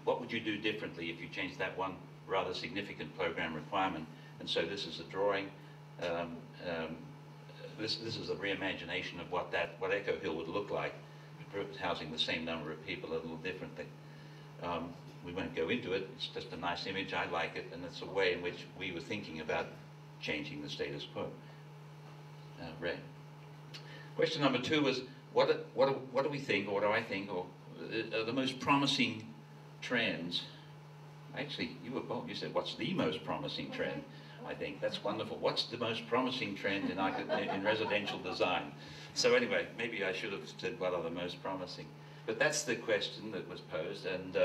what would you do differently if you changed that one rather significant program requirement? And so this is a drawing. This is a reimagination of what Echo Hill would look like, housing the same number of people a little differently. We won't go into it. It's just a nice image. I like it, and it's a way in which we were thinking about changing the status quo. Ray. Question number 2 was, what do we think, or what do I think, or are the most promising trends? Actually, you were bold. You said, what's the most promising trend? I think that's wonderful. What's the most promising trend in residential design? So anyway, maybe I should have said what are the most promising. But that's the question that was posed, and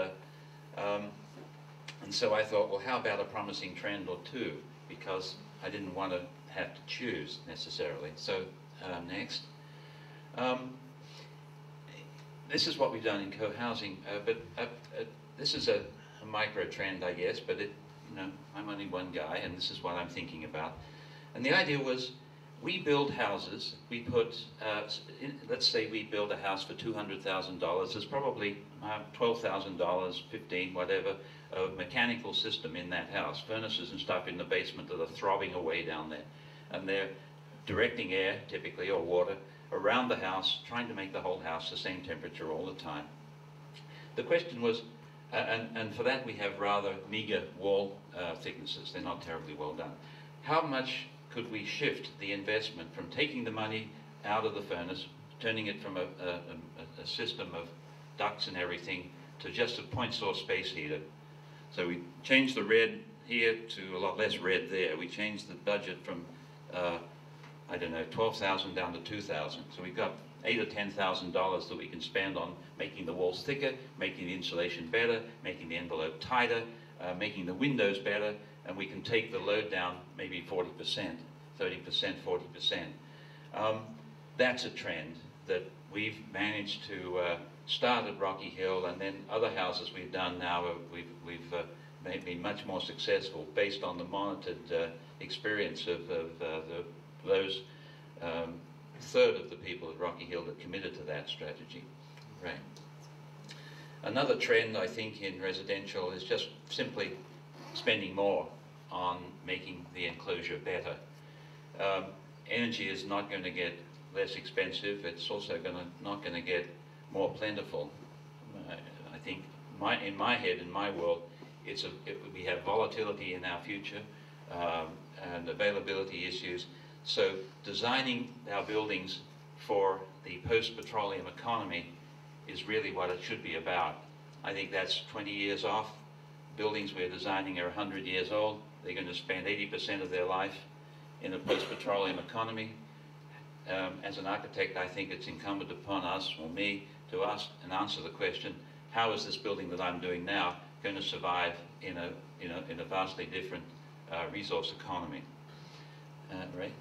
so I thought, well, how about a promising trend or two? Because I didn't want to have to choose necessarily. So next. This is what we've done in co-housing, but this is a micro trend, I guess, but I'm only one guy, and this is what I'm thinking about. And the idea was, we build houses. We put, let's say we build a house for $200,000. There's probably $12,000, $15,000, whatever, a mechanical system in that house, furnaces and stuff in the basement that are throbbing away down there, and they're directing air, typically, or water, around the house, trying to make the whole house the same temperature all the time. The question was, and for that we have rather meager wall thicknesses. They're not terribly well done. How much could we shift the investment from taking the money out of the furnace, turning it from a system of ducts and everything to just a point source space heater? So we changed the red here to a lot less red there. We changed the budget from I don't know, 12,000 down to 2,000. So we've got $8,000 or $10,000 that we can spend on making the walls thicker, making the insulation better, making the envelope tighter, making the windows better, and we can take the load down maybe 40%, 30%, 40%. That's a trend that we've managed to start at Rocky Hill, and then other houses we've done now, we've been much more successful based on the monitored experience of those third of the people at Rocky Hill that committed to that strategy. Right. Another trend, I think, in residential is just simply spending more on making the enclosure better. Energy is not going to get less expensive. It's also not going to get more plentiful. I think in my head, in my world, we have volatility in our future and availability issues. So designing our buildings for the post-petroleum economy is really what it should be about. I think that's 20 years off. Buildings we're designing are 100 years old. They're going to spend 80% of their life in a post-petroleum economy. As an architect, I think it's incumbent upon us, or me, to ask and answer the question, how is this building that I'm doing now going to survive in a vastly different resource economy? Ray?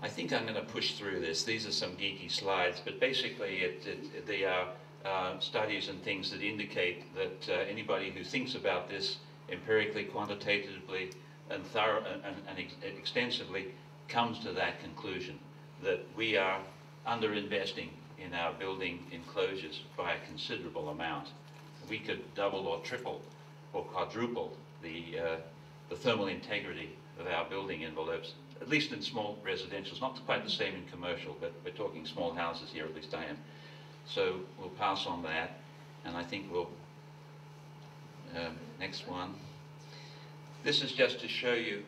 I think I'm going to push through this. These are some geeky slides, but basically they are studies and things that indicate that anybody who thinks about this empirically, quantitatively, and extensively comes to that conclusion, that we are under-investing in our building enclosures by a considerable amount. We could double or triple or quadruple the thermal integrity of our building envelopes, at least in small residentials, not quite the same in commercial, but we're talking small houses here, at least I am. So we'll pass on that, and I think we'll, next one. This is just to show you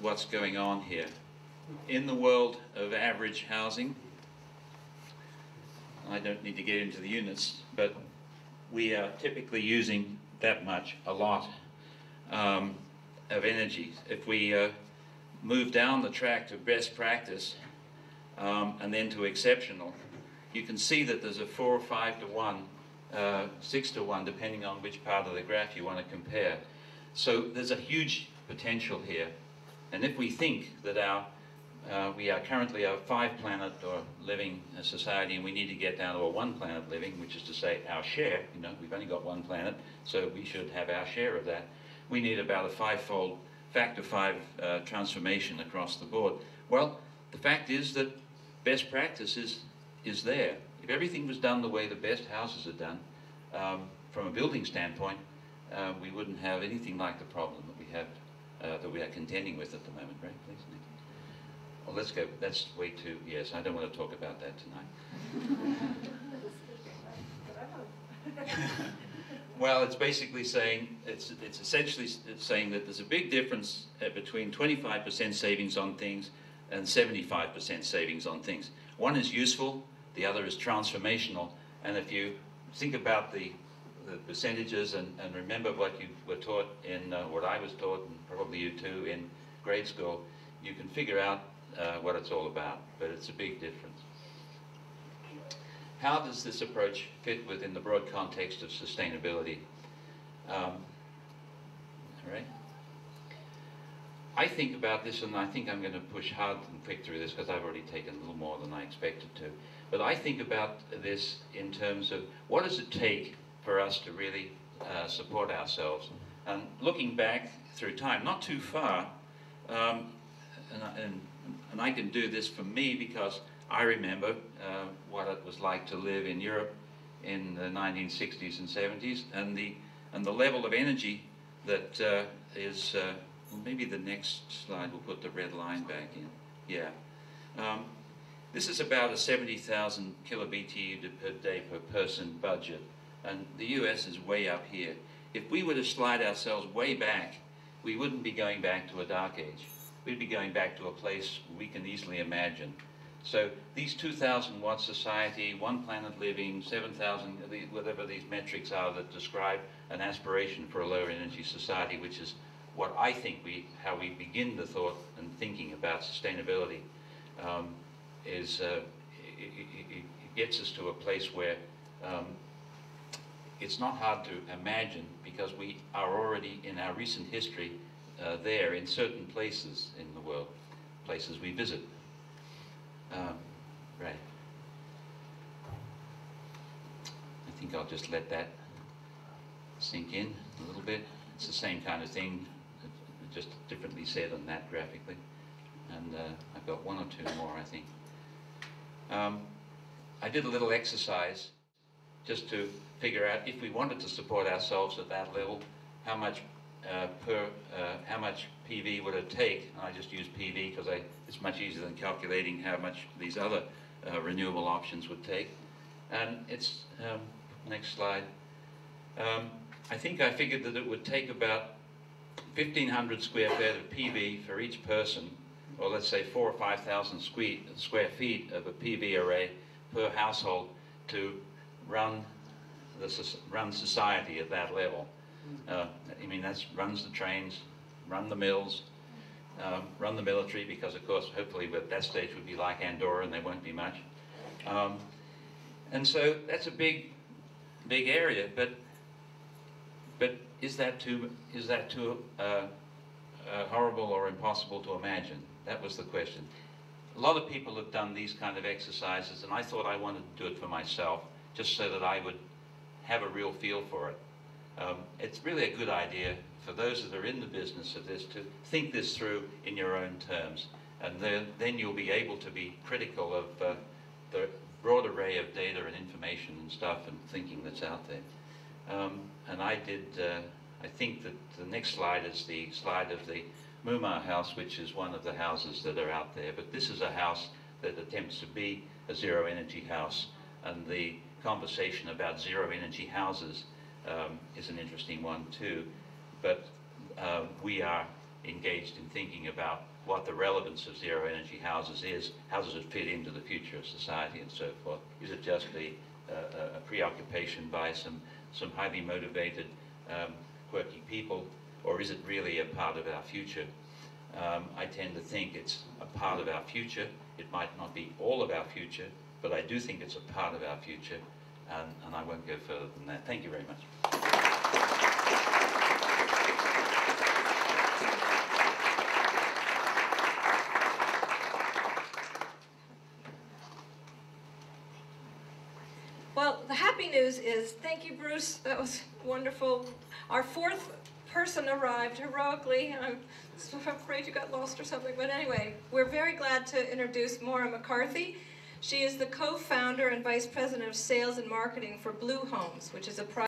what's going on here. In the world of average housing, I don't need to get into the units, but we are typically using that much, a lot, of energy. If we move down the track to best practice and then to exceptional, you can see that there's a 4 or 5 to 1, 6 to 1, depending on which part of the graph you want to compare. So there's a huge potential here. And if we think that we are currently a 5-planet or living society, and we need to get down to a 1-planet living, which is to say our share, we've only got 1 planet, so we should have our share of that. We need about a 5-fold, factor 5 transformation across the board. Well, the fact is that best practice is there. If everything was done the way the best houses are done, from a building standpoint, we wouldn't have anything like the problem that we have, that we are contending with at the moment. Right, please, Nick? Well, let's go. That's way too. Yes, I don't want to talk about that tonight. Well, it's basically saying, it's essentially saying that there's a big difference between 25% savings on things and 75% savings on things. One is useful, the other is transformational, and if you think about the percentages and remember what you were taught in, what I was taught, and probably you too, in grade school, you can figure out what it's all about, but it's a big difference. How does this approach fit within the broad context of sustainability? All right. I think about this, and I think I'm going to push hard and quick through this because I've already taken a little more than I expected to. But I think about this in terms of what does it take for us to really support ourselves? And looking back through time, not too far, and I can do this for me because I remember what it was like to live in Europe in the 1960s and 70s, and the level of energy that is, maybe the next slide will put the red line back in. Yeah. This is about a 70,000 kilobtu per day per person budget, and the US is way up here. If we were to slide ourselves way back, we wouldn't be going back to a dark age. We'd be going back to a place we can easily imagine. So these 2,000 watt society, one planet living, 7,000, whatever these metrics are that describe an aspiration for a lower energy society, which is what I think how we begin the thought and thinking about sustainability, it gets us to a place where it's not hard to imagine because we are already in our recent history there in certain places in the world, places we visit. Right. I think I'll just let that sink in a little bit. It's the same kind of thing, just differently said on that graphically. And I've got one or two more, I think. I did a little exercise just to figure out if we wanted to support ourselves at that level, how much how much PV would it take? And I just use PV because it's much easier than calculating how much these other renewable options would take. And it's, next slide. I think I figured that it would take about 1,500 square feet of PV for each person, or let's say 4,000 or 5,000 square feet of a PV array per household to run society at that level. I mean, that runs the trains, run the mills, run the military, because of course, hopefully at that stage would be like Andorra and there won't be much. And so that's a big area, but is that too horrible or impossible to imagine? That was the question. A lot of people have done these kind of exercises, and I thought I wanted to do it for myself, just so that I would have a real feel for it. It's really a good idea for those that are in the business of this to think this through in your own terms, and then you'll be able to be critical of the broad array of data and information and stuff and thinking that's out there. And I think that the next slide is the slide of the Mumar house, which is one of the houses that are out there, but this is a house that attempts to be a zero energy house, and the conversation about zero energy houses is an interesting one too, but we are engaged in thinking about what the relevance of zero energy houses is. How does it fit into the future of society and so forth? Is it just a preoccupation by some highly motivated, quirky people, or is it really a part of our future? I tend to think it's a part of our future. It might not be all of our future, but I do think it's a part of our future, and I won't go further than that. Thank you very much. Well, the happy news is, thank you, Bruce. That was wonderful. Our fourth person arrived heroically. I'm afraid you got lost or something, but anyway, we're very glad to introduce Maura McCarthy. She is the co-founder and vice president of sales and marketing for Blue Homes, which is a